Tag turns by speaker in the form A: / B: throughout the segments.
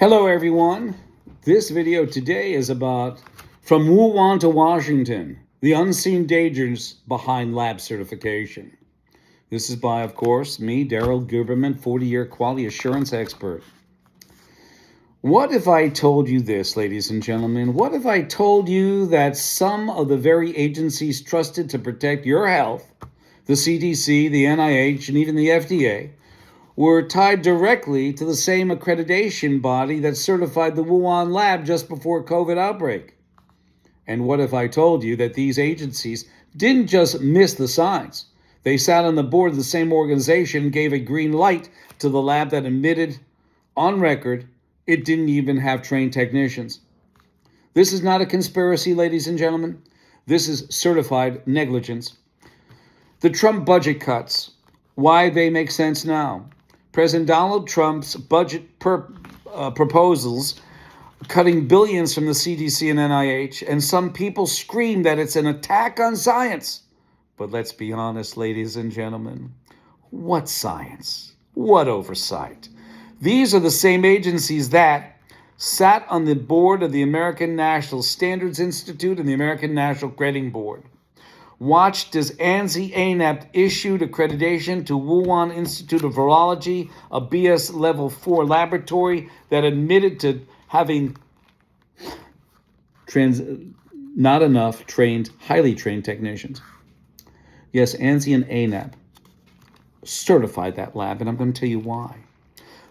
A: Hello everyone. This video today is about From Wuhan to Washington, the unseen dangers behind lab certification. This is by, of course, me, Daryl Guberman, 40-year quality assurance expert. What if I told you this, ladies and gentlemen? What if I told you that some of the very agencies trusted to protect your health, the CDC, the NIH, and even the FDA, were tied directly to the same accreditation body that certified the Wuhan lab just before COVID outbreak? And what if I told you that these agencies didn't just miss the signs? They sat on the board of the same organization and gave a green light to the lab that admitted on record it didn't even have trained technicians. This is not a conspiracy, ladies and gentlemen. This is certified negligence. The Trump budget cuts, why they make sense now. President Donald Trump's budget proposals, cutting billions from the CDC and NIH, and some people scream that it's an attack on science. But let's be honest, ladies and gentlemen, what science? What oversight? These are the same agencies that sat on the board of the American National Standards Institute and the American National Grading Board. Watched as ANSI issued accreditation to Wuhan Institute of Virology, a BS Level 4 laboratory that admitted to having not enough highly trained technicians. Yes, ANSI and ANAP certified that lab, and I'm going to tell you why.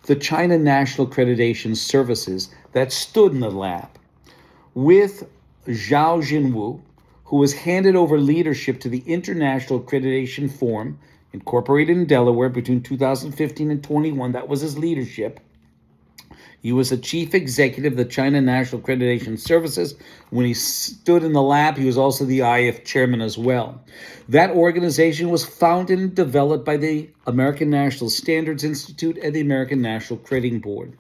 A: The China National Accreditation Services that stood in the lab with Zhao Jinwu, who was handed over leadership to the International Accreditation Forum, incorporated in Delaware between 2015 and 21. That was his leadership. He was the chief executive of the China National Accreditation Services. When he stood in the lab, he was also the IAF chairman as well. That organization was founded and developed by the American National Standards Institute and the American National Grading Board.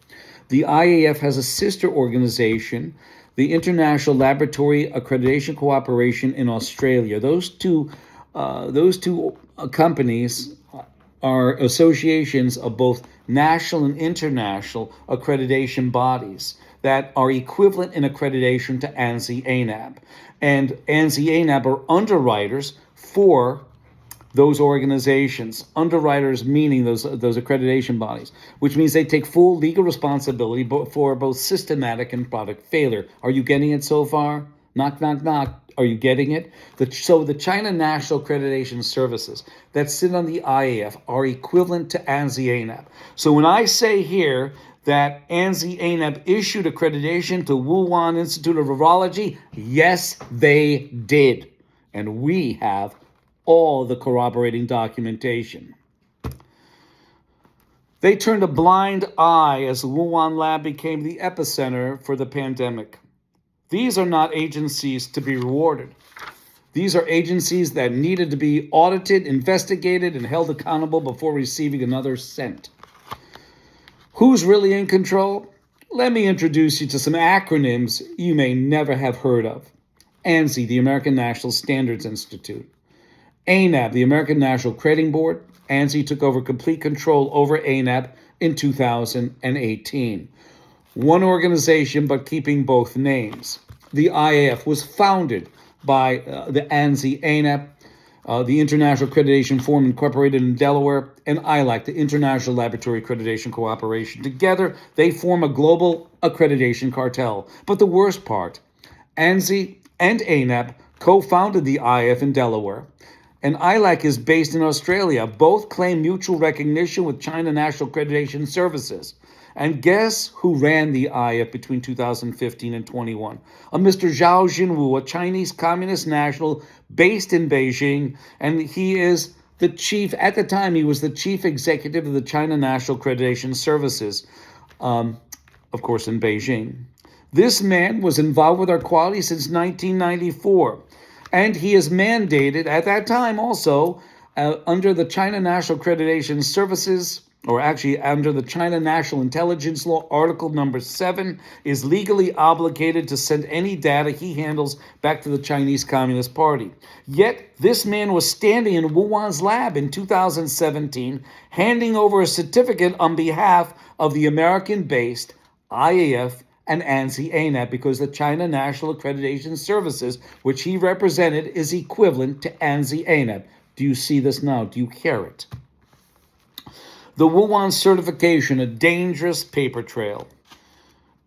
A: The IAF has a sister organization, the International Laboratory Accreditation Cooperation in Australia. Those two companies are associations of both national and international accreditation bodies that are equivalent in accreditation to ANSI-ANAP. And ANSI-ANAP are underwriters for those organizations, underwriters meaning those accreditation bodies, which means they take full legal responsibility for both systematic and product failure. Are you getting it so far? Knock, knock, knock. Are you getting it? So the China National Accreditation Services that sit on the IAF are equivalent to ANSI-ANAP. So when I say here that ANSI-ANAP issued accreditation to Wuhan Institute of Virology, yes, they did. And we have all the corroborating documentation. They turned a blind eye as the Wuhan lab became the epicenter for the pandemic. These are not agencies to be rewarded. These are agencies that needed to be audited, investigated, and held accountable before receiving another cent. Who's really in control? Let me introduce you to some acronyms you may never have heard of. ANSI, the American National Standards Institute. ANAP, the American National Grading Board. ANSI took over complete control over ANAP in 2018. One organization, but keeping both names. The IAF was founded by the ANSI-ANAP, the International Accreditation Forum incorporated in Delaware, and ILAC, the International Laboratory Accreditation Cooperation. Together, they form a global accreditation cartel. But the worst part, ANSI and ANAP co-founded the IAF in Delaware, and ILAC is based in Australia. Both claim mutual recognition with China National Accreditation Services. And guess who ran the IAF between 2015 and 21? A Mr. Zhao Jinwu, a Chinese Communist national based in Beijing, and he is the chief, at the time he was the chief executive of the China National Accreditation Services, of course in Beijing. This man was involved with our quality since 1994. And he is mandated at that time also under the China National Accreditation Services, or actually under the China National Intelligence Law, Article number 7, is legally obligated to send any data he handles back to the Chinese Communist Party. Yet this man was standing in Wuhan's lab in 2017, handing over a certificate on behalf of the American-based IAF, and ANSI-ANAP, because the China National Accreditation Services, which he represented, is equivalent to ANSI-ANAP. Do you see this now? Do you hear it? The Wuhan certification, a dangerous paper trail.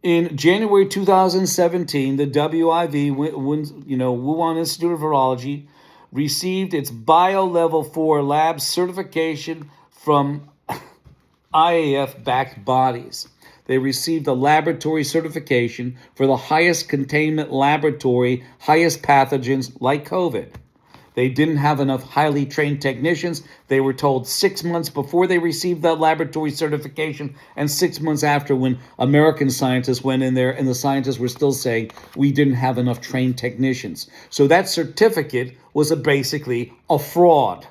A: In January 2017, the WIV, Wuhan Institute of Virology, received its Bio-Level 4 lab certification from IAF-backed bodies. They received a laboratory certification for the highest containment laboratory, highest pathogens like COVID. They didn't have enough highly trained technicians. They were told 6 months before they received that laboratory certification and 6 months after, when American scientists went in there and the scientists were still saying we didn't have enough trained technicians. So that certificate was basically a fraud.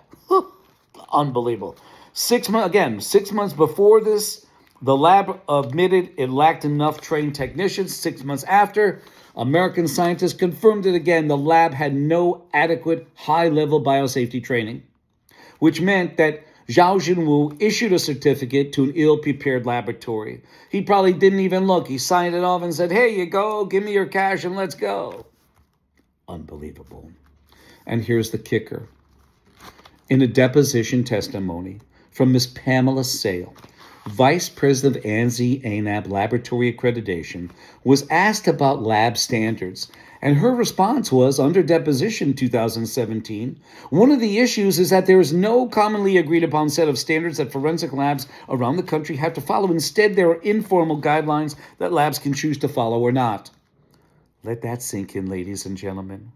A: Unbelievable. 6 months before this, the lab admitted it lacked enough trained technicians. 6 months after, American scientists confirmed it again. The lab had no adequate high-level biosafety training, which meant that Zhao Jinwu issued a certificate to an ill-prepared laboratory. He probably didn't even look. He signed it off and said, "Here you go, give me your cash and let's go." Unbelievable. And here's the kicker. In a deposition testimony from Ms. Pamela Sale, Vice President of ANSI-ANAP Laboratory Accreditation, was asked about lab standards, and her response was, under deposition 2017, one of the issues is that there is no commonly agreed upon set of standards that forensic labs around the country have to follow. Instead, there are informal guidelines that labs can choose to follow or not. Let that sink in, ladies and gentlemen.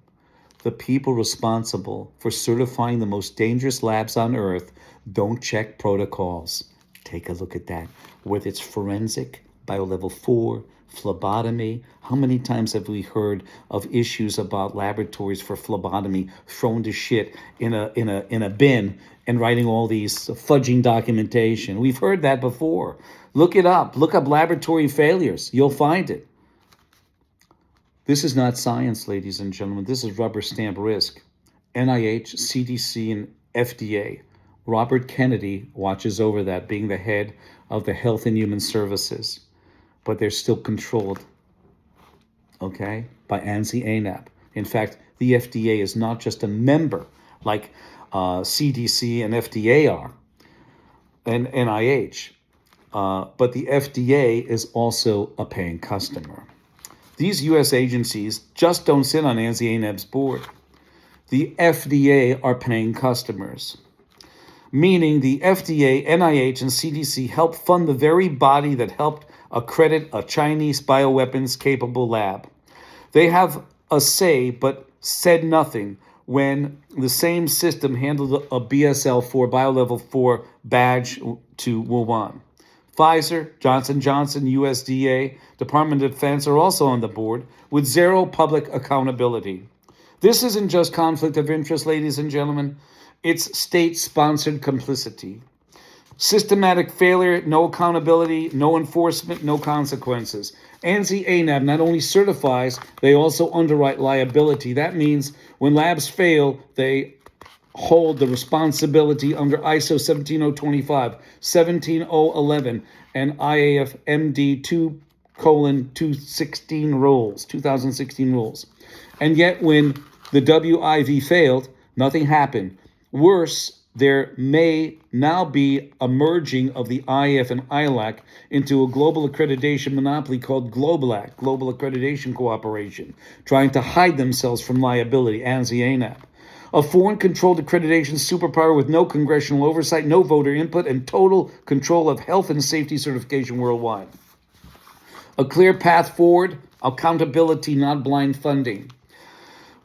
A: The people responsible for certifying the most dangerous labs on earth don't check protocols. Take a look at that. Whether it's forensic, Bio-Level 4, phlebotomy. How many times have we heard of issues about laboratories for phlebotomy thrown to shit in a bin and writing all these fudging documentation? We've heard that before. Look it up. Look up laboratory failures. You'll find it. This is not science, ladies and gentlemen. This is rubber stamp risk. NIH, CDC, and FDA. Robert Kennedy watches over that, being the head of the Health and Human Services. But they're still controlled, okay, by ANSI-ANAP. In fact, the FDA is not just a member like CDC and FDA are, and NIH, but the FDA is also a paying customer. These U.S. agencies just don't sit on ANSI-ANAP's board. The FDA are paying customers, meaning the FDA, NIH, and CDC help fund the very body that helped accredit a Chinese bioweapons-capable lab. They have a say, but said nothing when the same system handled a BSL-4, Bio-Level 4 badge to Wuhan. Pfizer, Johnson & Johnson, USDA, Department of Defense are also on the board with zero public accountability. This isn't just conflict of interest, ladies and gentlemen. It's state-sponsored complicity. Systematic failure, no accountability, no enforcement, no consequences. ANSI-ANAP not only certifies, they also underwrite liability. That means when labs fail, they hold the responsibility under ISO 17025, 17011, and IAF MD 2:2016 rules. And yet when the WIV failed, nothing happened. Worse, there may now be a merging of the IAF and ILAC into a global accreditation monopoly called GLOBALAC, Global Accreditation Cooperation, trying to hide themselves from liability, ANSI-ANAP. A foreign-controlled accreditation superpower with no congressional oversight, no voter input, and total control of health and safety certification worldwide. A clear path forward, accountability, not blind funding.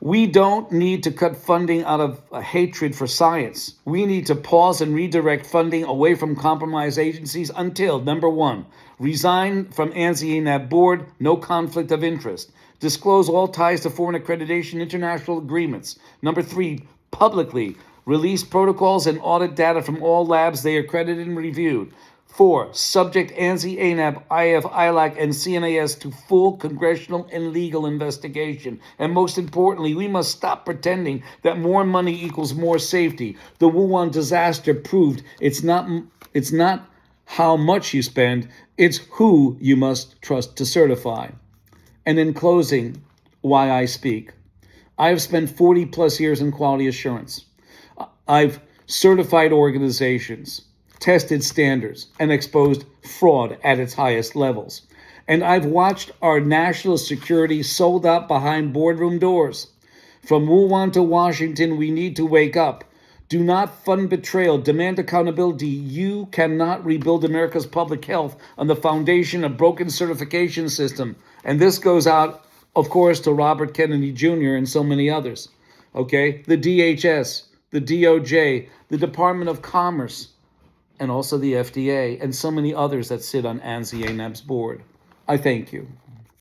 A: We don't need to cut funding out of a hatred for science. We need to pause and redirect funding away from compromised agencies until, number one, resign from ANSI-ANAP board, no conflict of interest. Disclose all ties to foreign accreditation international agreements. Number three, publicly release protocols and audit data from all labs they accredited and reviewed. 4, subject ANSI-ANAP, IF, ILAC, and CNAS to full congressional and legal investigation. And most importantly, we must stop pretending that more money equals more safety. The Wuhan disaster proved it's not how much you spend, it's who you must trust to certify. And in closing, why I speak. I have spent 40 plus years in quality assurance. I've certified organizations, tested standards, and exposed fraud at its highest levels. And I've watched our national security sold out behind boardroom doors. From Wuhan to Washington, we need to wake up. Do not fund betrayal. Demand accountability. You cannot rebuild America's public health on the foundation of broken certification system. And this goes out, of course, to Robert Kennedy Jr. and so many others. Okay? The DHS, the DOJ, the Department of Commerce, and also the FDA, and so many others that sit on ANSI ANAB's board. I thank you.